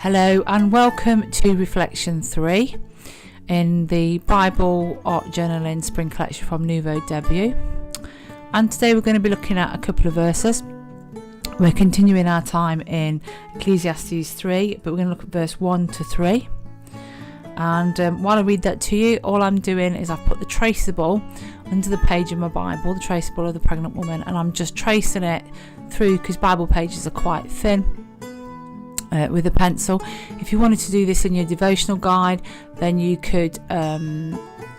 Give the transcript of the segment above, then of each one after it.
Hello and welcome to Reflection 3 in the Bible Art Journaling Spring Collection from Nouveau Debut. And today we're going to be looking at a couple of verses. We're continuing our time in Ecclesiastes 3, but we're going to look at verse 1 to 3. And while I read that to you, all I'm doing is I've put the traceable under the page of my Bible, the traceable of the pregnant woman, and I'm just tracing it through because Bible pages are quite thin. With a pencil. If you wanted to do this in your devotional guide, then you could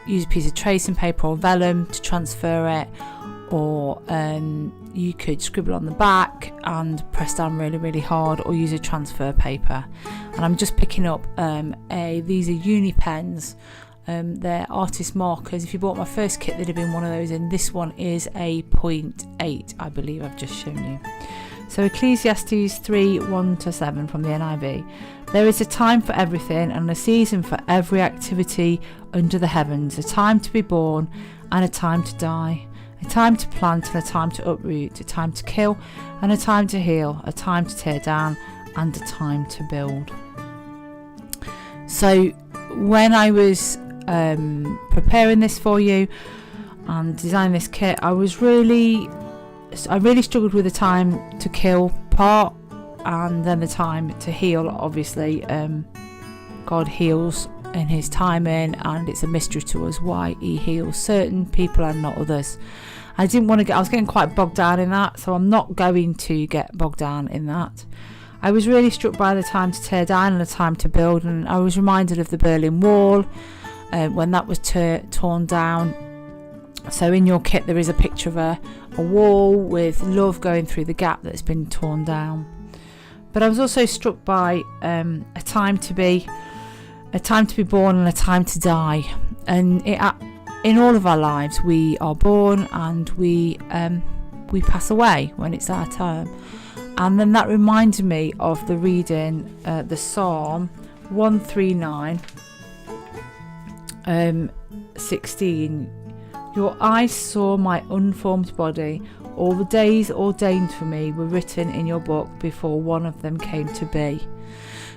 use a piece of tracing paper or vellum to transfer it, or you could scribble on the back and press down really hard, or use a transfer paper. And I'm just picking up these are uni pens. They're artist markers. If you bought my first kit, there'd have been one of those, and this one is a 0.8, I believe I've just shown you. So Ecclesiastes 3, 1 to 7 from the NIV. There is a time for everything and a season for every activity under the heavens, a time to be born and a time to die, a time to plant and a time to uproot, a time to kill and a time to heal, a time to tear down and a time to build. So when I was preparing this for you and designing this kit, I really struggled with the time to kill part and then the time to heal. Obviously, God heals in his timing, and it's a mystery to us why he heals certain people and not others. I was getting quite bogged down in that, so I'm not going to get bogged down in that. I was really struck by the time to tear down and the time to build, and I was reminded of the Berlin Wall when that was torn down. So in your kit there is a picture of a wall with love going through the gap that's been torn down. But I was also struck by a time to be born and a time to die. And in all of our lives we are born and we pass away when it's our time. And then that reminded me of the reading, the Psalm 139, 16. Your eyes saw my unformed body. All the days ordained for me were written in your book before one of them came to be.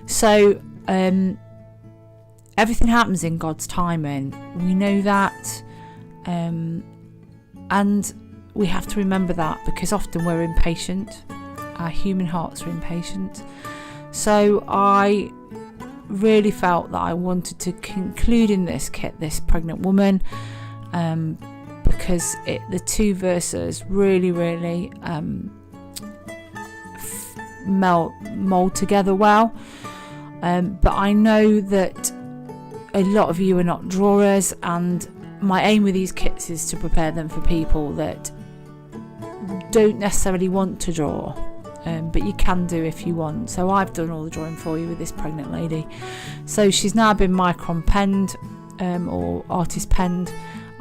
So everything happens in God's timing. We know that, and we have to remember that, because often we're impatient. Our human hearts are impatient. So I really felt that I wanted to conclude in this kit this pregnant woman, because the two verses really mold together well. But I know that a lot of you are not drawers, and my aim with these kits is to prepare them for people that don't necessarily want to draw, but you can do if you want. So I've done all the drawing for you with this pregnant lady. So she's now been micron penned or artist penned,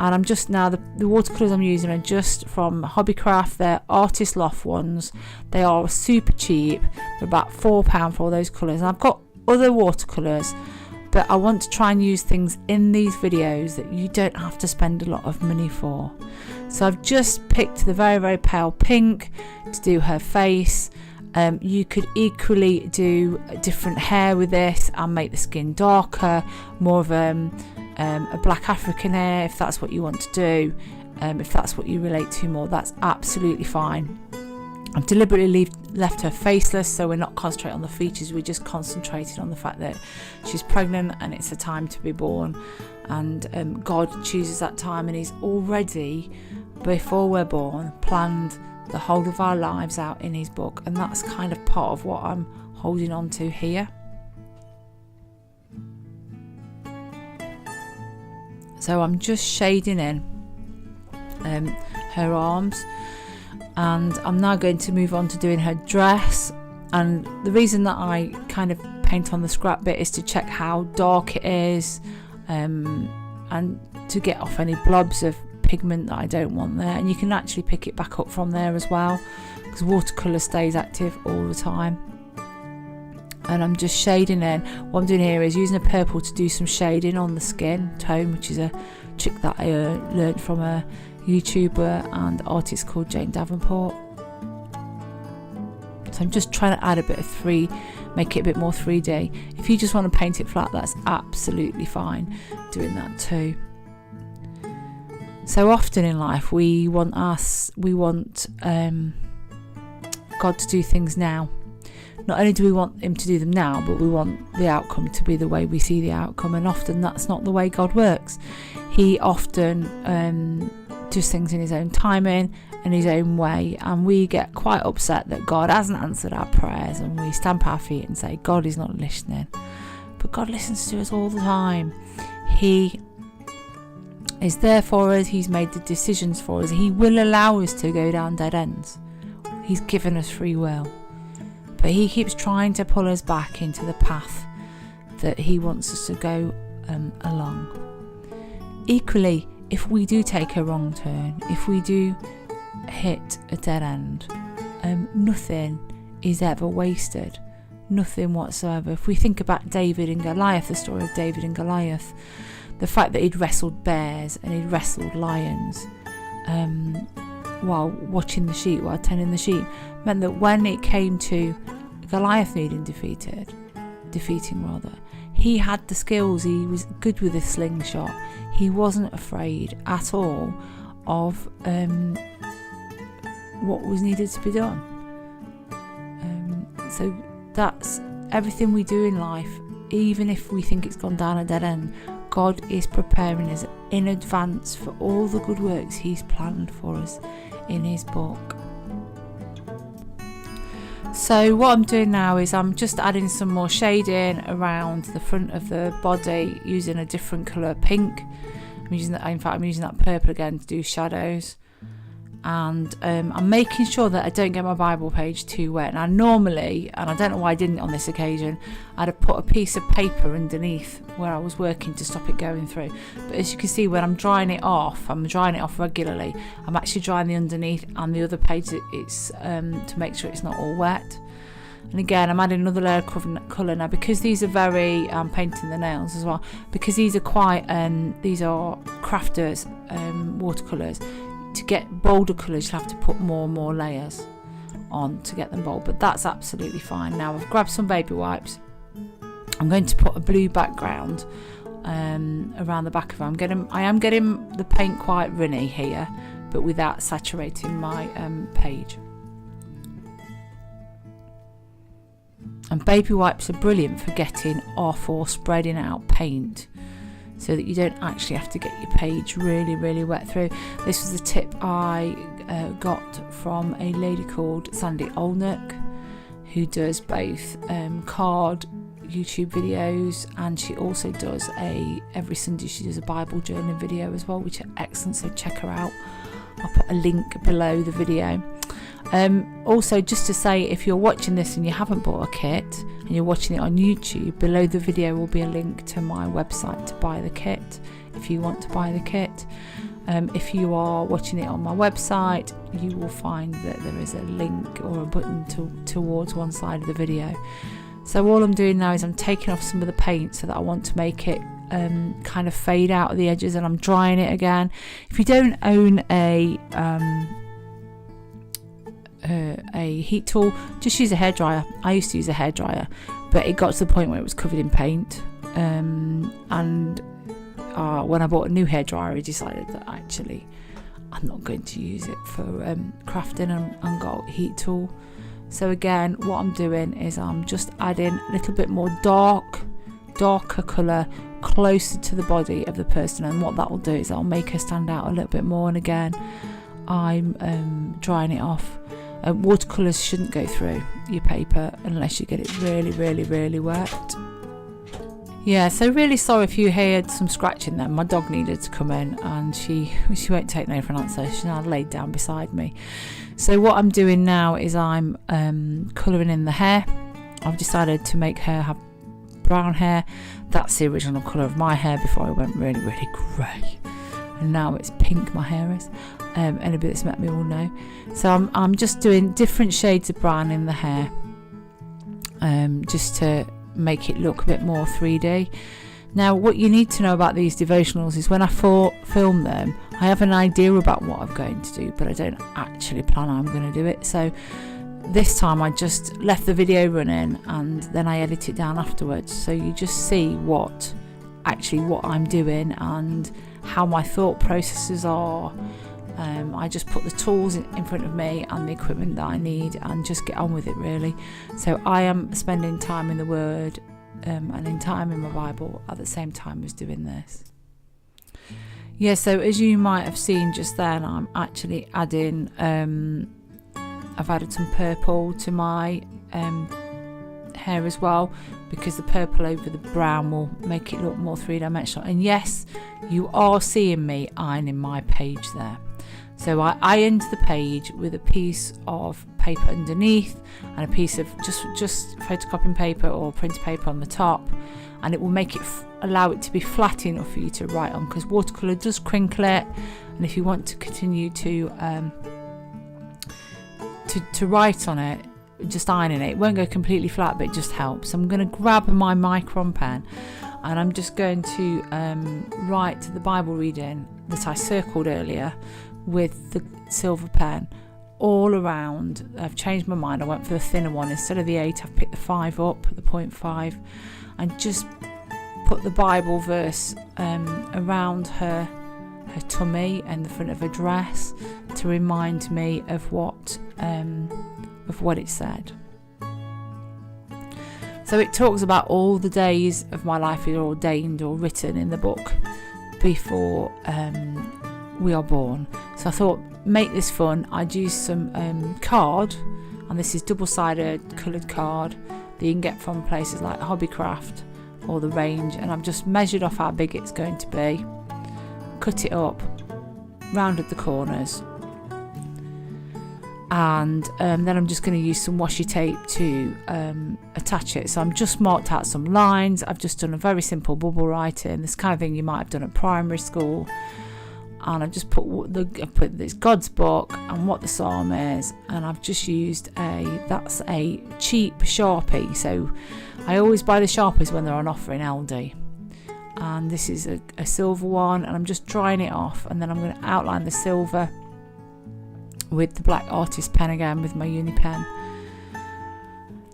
and I'm just now the watercolours I'm using are just from Hobbycraft. They're Artist Loft ones. They are super cheap. They're about £4 for all those colours. And I've got other watercolours, but I want to try and use things in these videos that you don't have to spend a lot of money for. So I've just picked the very pale pink to do her face. You could equally do different hair with this and make the skin darker, more of a black African hair if that's what you want to do. If that's what you relate to more, that's absolutely fine. I've deliberately left her faceless, so we're not concentrating on the features, we're just concentrating on the fact that she's pregnant and it's a time to be born, and God chooses that time, and he's already, before we're born, planned the whole of our lives out in his book, and that's kind of part of what I'm holding on to here. So I'm just shading in her arms, and I'm now going to move on to doing her dress. And the reason that I kind of paint on the scrap bit is to check how dark it is, and to get off any blobs of pigment that I don't want there. And you can actually pick it back up from there as well, because watercolour stays active all the time. And I'm just shading in. What I'm doing here is using a purple to do some shading on the skin tone, which is a trick that I learned from a YouTuber and artist called Jane Davenport. So I'm just trying to add a bit of make it a bit more 3D. If you just want to paint it flat, that's absolutely fine doing that too. So often in life we want God to do things now. Not only do we want him to do them now, but we want the outcome to be the way we see the outcome, and often that's not the way God works. He often does things in his own timing and his own way, and we get quite upset that God hasn't answered our prayers, and we stamp our feet and say God is not listening. But God listens to us all the time. He is there for us. He's made the decisions for us. He will allow us to go down dead ends. He's given us free will, but he keeps trying to pull us back into the path that he wants us to go along. Equally, if we do take a wrong turn, if we do hit a dead end, nothing is ever wasted. Nothing whatsoever. If we think about David and Goliath, the story of David and Goliath, the fact that he'd wrestled bears and he'd wrestled lions while watching the sheep, while tending the sheep, meant that when it came to Goliath needing defeating, he had the skills. He was good with a slingshot. He wasn't afraid at all of what was needed to be done. So that's everything we do in life. Even if we think it's gone down a dead end, God is preparing us in advance for all the good works he's planned for us in his book. So what I'm doing now is I'm just adding some more shading around the front of the body using a different colour pink. I'm using that purple again to do shadows. And I'm making sure that I don't get my Bible page too wet. Now normally, and I don't know why I didn't on this occasion, I'd have put a piece of paper underneath where I was working to stop it going through. But as you can see, when I'm drying it off regularly. I'm actually drying the underneath and the other page it's to make sure it's not all wet. And again, I'm adding another layer of colour now because these are very painting the nails as well, because these are quite these are crafters watercolours. To get bolder colours, you'll have to put more and more layers on to get them bold, but that's absolutely fine. Now I've grabbed some baby wipes. I'm going to put a blue background around the back of it. I am getting the paint quite runny here, but without saturating my page. And baby wipes are brilliant for getting off or spreading out paint, so that you don't actually have to get your page really, really wet through. This was a tip I got from a lady called Sandy Olnick, who does both card YouTube videos, and she also does every Sunday she does a Bible journaling video as well, which are excellent, so check her out. I'll put a link below the video. Also, just to say, if you're watching this and you haven't bought a kit and you're watching it on YouTube, below the video will be a link to my website to buy the kit if you want to buy the kit. If you are watching it on my website, you will find that there is a link or a button towards one side of the video. So all I'm doing now is I'm taking off some of the paint so that I want to make it kind of fade out at the edges, and I'm drying it again. If you don't own a heat tool, just use a hairdryer. I used to use a hairdryer, but it got to the point where it was covered in paint, and when I bought a new hairdryer, I decided that actually I'm not going to use it for crafting, and got a heat tool. So again, what I'm doing is I'm just adding a little bit more darker colour closer to the body of the person, and what that will do is I'll make her stand out a little bit more. And again, I'm drying it off. Watercolours shouldn't go through your paper unless you get it really, really, really wet. Yeah, so really sorry if you heard some scratching there. My dog needed to come in, and she won't take no for an answer. She's now laid down beside me. So what I'm doing now is I'm colouring in the hair. I've decided to make her have brown hair. That's the original colour of my hair before I went really, really grey. And now it's pink, my hair is. Anybody that's met me will know. So I'm just doing different shades of brown in the hair, just to make it look a bit more 3D. Now, what you need to know about these devotionals is when I film them, I have an idea about what I'm going to do, but I don't actually plan how I'm going to do it. So this time I just left the video running and then I edit it down afterwards, so you just see what I'm doing and how my thought processes are. I just put the tools in front of me and the equipment that I need and just get on with it, really. So I am spending time in the Word and in time in my Bible at the same time as doing this. Yeah, so as you might have seen just then, I'm actually adding, I've added some purple to my hair as well, because the purple over the brown will make it look more three-dimensional. And yes, you are seeing me ironing my page there. So I ironed the page with a piece of paper underneath and a piece of just photocopying paper or printer paper on the top, and it will make it allow it to be flat enough for you to write on, because watercolour does crinkle it, and if you want to continue to write on it, just ironing it won't go completely flat, but it just helps. I'm going to grab my micron pen and I'm just going to write the Bible reading that I circled earlier with the silver pen all around. I've changed my mind, I went for the thinner one. Instead of the 8, I've picked the 5 up, the 0.5, and just put the Bible verse around her tummy and the front of her dress to remind me of what it said. So it talks about all the days of my life are ordained or written in the book before we are born. So I thought, make this fun. I'd use some card, and this is double-sided coloured card that you can get from places like Hobbycraft or The Range, and I've just measured off how big it's going to be, cut it up, rounded the corners, and then I'm just going to use some washi tape to attach it. So I'm just marked out some lines. I've just done a very simple bubble writing, this kind of thing you might have done at primary school, and I've just put this God's book and what the psalm is, and I've just used that's a cheap Sharpie. So I always buy the Sharpies when they're on offer in Aldi, and this is a silver one, and I'm just drying it off, and then I'm going to outline the silver with the black artist pen again with my uni pen.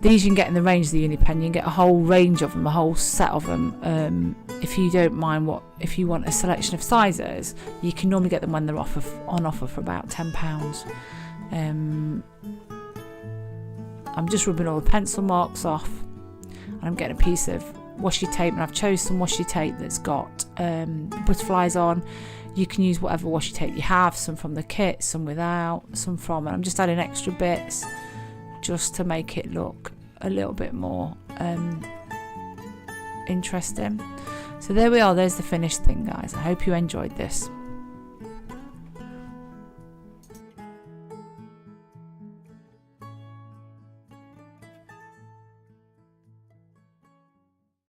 These you can get in the Range of the uni pen. You can get a whole range of them, a whole set of them. If you don't mind if you want a selection of sizes, you can normally get them when they're on offer for about £10. I'm just rubbing all the pencil marks off, and I'm getting a piece of washi tape, and I've chosen some washi tape that's got butterflies on. You can use whatever washi tape you have, some from the kit, some without, some from, and I'm just adding extra bits just to make it look a little bit more interesting. So there we are, there's the finished thing, guys. I hope you enjoyed this.